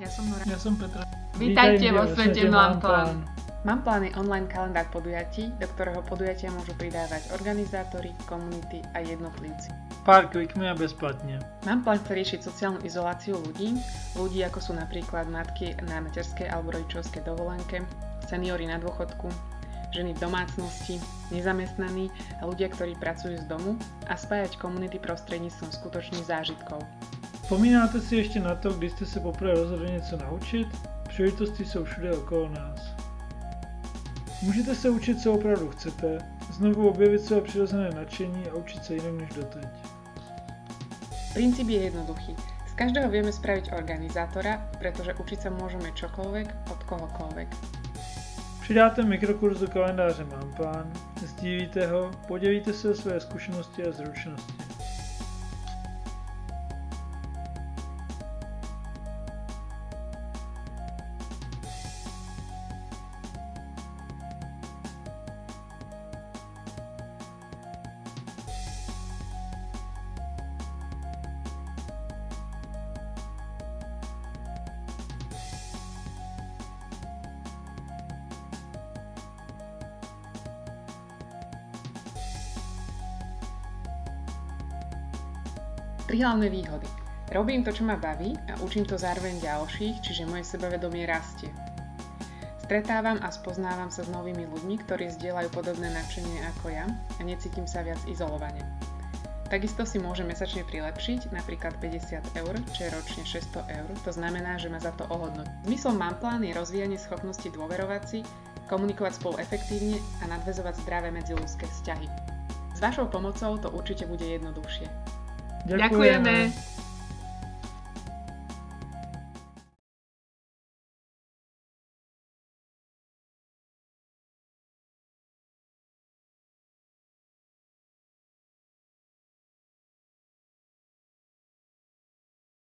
Ja som Nora. Ja som Petra. Vítajte vo svete Mamplán. Mamplán je online kalendár podujatí, do ktorého podujatia môžu pridávať organizátori, komunity a jednotlivci. Pár klikmi a bezplatne. Mamplán chce riešiť sociálnu izoláciu ľudí ako sú napríklad matky na materskej alebo rodičovskej dovolenke, seniori na dôchodku, ženy v domácnosti, nezamestnaní a ľudia, ktorí pracujú z domu a spájať komunity prostredníctvom skutočných zážitkov. Vzpomínáte si ještě na to, když jste se poprvé rozhodli něco naučit? Příležitosti jsou všude okolo nás. Můžete se učit, co opravdu chcete, znovu objevit své přirozené nadšení a učit se jinak než doteď. Princíp je jednoduchý. Z každého vieme spraviť organizátora, pretože učiť sa môžeme čokoľvek od kohokoľvek. Přidáte mikrokurs do kalendáře Mamplán, sdílíte ho, podělíte se o své zkušenosti a zručnosti. Tri hlavné výhody. Robím to, čo ma baví a učím to zároveň ďalších, čiže moje sebavedomie rastie. Stretávam a spoznávam sa s novými ľuďmi, ktorí zdieľajú podobné nadšenie ako ja a necítim sa viac izolovane. Takisto si môžem mesačne prilepšiť, napríklad 50 eur, čo je ročne 600 eur, to znamená, že ma za to ohodnotí. Zmyslom Mamplán je rozvíjanie schopnosti dôverovať si, komunikovať spolu efektívne a nadväzovať zdravé medziľudské vzťahy. S vašou pomocou to určite bude jednoduchšie. Ďakujeme.